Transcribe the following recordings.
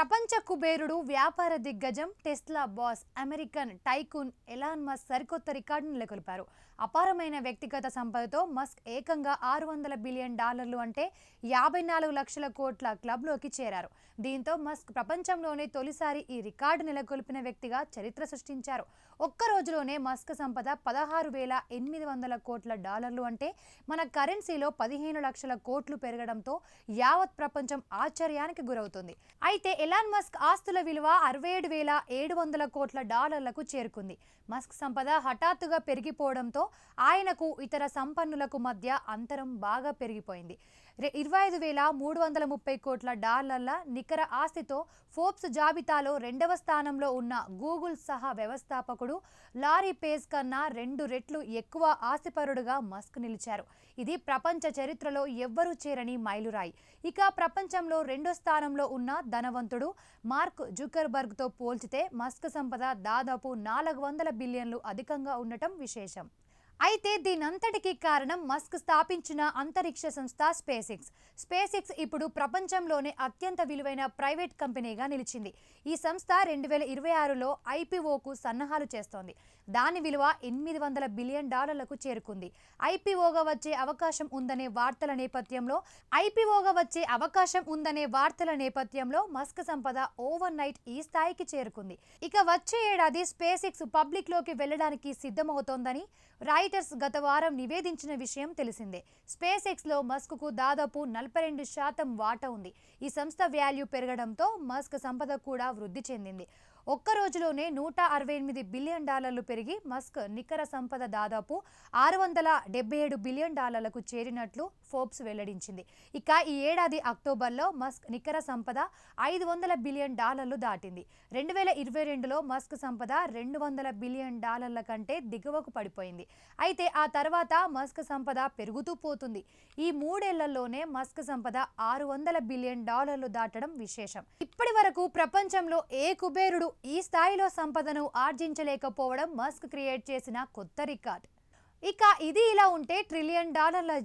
ప్రపంచ కుబేరుడు వ్యాపార దిగ్గజం Tesla boss American tycoon Elon Musk సరికొత్త రికార్డును నెలకొల్పారు. అపారమైన వ్యక్తిగత సంపదతో మస్క్ ఏకంగా $600 బిలియన్ అంటే 54 లక్షల కోట్ల క్లబ్లోకి చేరారు. దీంతో మస్క్ ప్రపంచంలోనే తొలిసారి ఈ రికార్డు నెలకొల్పిన వ్యక్తిగా చరిత్ర సృష్టించారు. ఒక్క రోజులోనే మస్క్ సంపద $16,800 కోట్ల అంటే మన కరెన్సీలో 15 లక్షల కోట్లు పెరగడంతో యావత్ ప్రపంచం ఆశ్చర్యానికి గురవుతుంది. అయితే ఎలాన్ మస్క్ ఆస్తుల విలువ $67,700 కోట్ల చేరుకుంది. మస్క్ సంపద హఠాత్తుగా పెరిగిపోవడంతో ఆయనకు ఇతర సంపన్నులకు మధ్య అంతరం బాగా పెరిగిపోయింది. 25,330 కోట్ల నికర ఆస్తితో ఫోర్బ్స్ జాబితాలో 2వ స్థానంలో ఉన్న గూగుల్ సహా వ్యవస్థాపకుడు లారీ పేజ్ కన్నా 2 రెట్లు ఎక్కువ ఆస్తిపరుడుగా మస్క్ నిలిచారు. ఇది ప్రపంచ చరిత్రలో ఎవ్వరూ చేరని మైలురాయి. ఇక ప్రపంచంలో 2వ స్థానంలో ఉన్న ధనవంతుడు మార్క్ జుకర్బర్గ్తో పోల్చితే మస్క్ సంపద దాదాపు $400 బిలియన్లు అధికంగా ఉండటం విశేషం. అయితే దీనంతటికీ కారణం మస్క్ స్థాపించిన అంతరిక్ష సంస్థ స్పేస్ ఎక్స్ ఇప్పుడు ప్రపంచంలోనే అత్యంత విలువైన ప్రైవేట్ కంపెనీగా నిలిచింది. ఈ సంస్థ 2026లో ఐపీఓకు సన్నాహాలు చేస్తోంది. దాని విలువ $800 బిలియన్ చేరుకుంది. ఐపీఓగా వచ్చే అవకాశం ఉందనే వార్తల నేపథ్యంలో మస్క్ సంపద ఓవర్ నైట్ ఈ స్థాయికి చేరుకుంది. ఇక వచ్చే ఏడాది స్పేస్ ఎక్స్ పబ్లిక్ లోకి వెళ్లడానికి సిద్ధమవుతోందని రాయిటర్స్ గత వారం నివేదించిన విషయం తెలిసిందే. స్పేస్ ఎక్స్లో మస్క్కు దాదాపు 42% వాటా ఉంది. ఈ సంస్థ వాల్యూ పెరగడంతో మస్క్ సంపద కూడా వృద్ధి చెందింది. ఒక్క రోజులోనే $168 బిలియన్ పెరిగి మస్క్ నికర సంపద దాదాపు $677 బిలియన్ చేరినట్లు ఫోర్బ్స్ వెల్లడించింది. ఇక ఈ ఏడాది అక్టోబర్లో మస్క్ నికర సంపద $500 బిలియన్ దాటింది. 2022లో మస్క్ సంపద $200 బిలియన్ కంటే దిగువకు పడిపోయింది. అయితే ఆ తర్వాత మస్క్ సంపద పెరుగుతూ పోతుంది. ఈ 3 ఏళ్లలోనే మస్క్ సంపద $600 బిలియన్ దాటడం విశేషం. ఇప్పటి వరకు ప్రపంచంలో ఏ కుబేరుడు ఈ స్థాయిలో సంపదను ఆర్జించలేకపోవడం మస్క్ క్రియేట్ చేసిన కొత్త రికార్డ్. ఇక ఇది ఇలా ఉంటే $1 ట్రిలియన్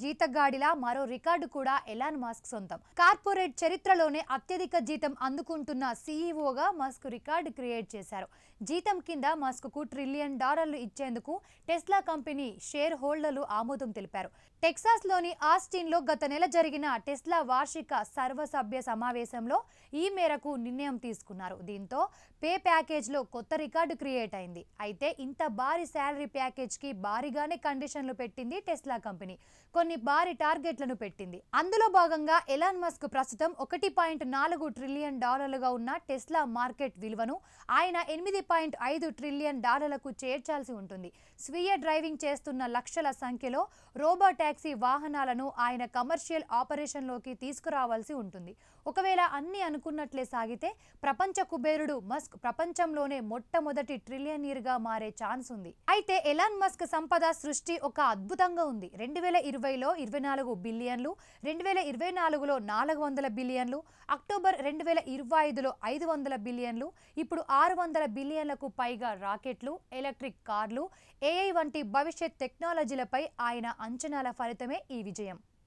జీతగాడిలా మరో రికార్డు కూడా ఎలాన్ మస్క్ సొంతం. కార్పొరేట్ చరిత్రలోనే అత్యధిక జీతం అందుకుంటున్న సీఈఓగా మస్క్ రికార్డు క్రియేట్ చేశారు. జీతం కింద మస్క్కు $1 ట్రిలియన్ ఇచ్చేందుకు టెస్లా కంపెనీ షేర్ హోల్డర్లు ఆమోదం తెలిపారు. టెక్సాస్లోని ఆస్టిన్లో గత నెల జరిగిన టెస్లా వార్షిక సర్వసభ్య సమావేశంలో ఈ మేరకు నిర్ణయం తీసుకున్నారు. దీంతో పే ప్యాకేజ్లో కొత్త రికార్డు క్రియేట్ అయింది. అయితే ఇంత భారీ శాలరీ ప్యాకేజ్కి భారీగానే కండిషన్లు పెట్టింది టెస్లా కంపెనీ. కొన్ని భారీ టార్గెట్లను పెట్టింది. అందులో భాగంగా ఎలాన్ మస్క్ ప్రస్తుతం $1.4 ట్రిలియన్ ఉన్న టెస్లా మార్కెట్ విలువను ఆయన $8.5 ట్రిలియన్ చేర్చాల్సి ఉంటుంది. స్వీయ డ్రైవింగ్ చేస్తున్న లక్షల సంఖ్యలో రోబో టాక్సీ వాహనాలను ఆయన కమర్షియల్ ఆపరేషన్లోకి తీసుకురావాల్సి ఉంటుంది. ఒకవేళ అన్ని అనుకున్నట్లే సాగితే ప్రపంచ కుబేరుడు మస్క్ ప్రపంచంలోనే మొట్టమొదటి ట్రిలియనీర్గా మారే ఛాన్స్ ఉంది. అయితే ఎలాన్ మస్క్ సంపద సృష్టి ఒక అద్భుతంగా ఉంది. 2020లో 24 బిలియన్లు, 2024లో 400 బిలియన్లు, అక్టోబర్ 2025లో 500 బిలియన్లు, ఇప్పుడు 600 బిలియన్లకు పైగా రాకెట్లు, ఎలక్ట్రిక్ కార్లు, ఏఐ వంటి భవిష్యత్ టెక్నాలజీలపై ఆయన అంచనాల ఫలితమే ఈ విజయం.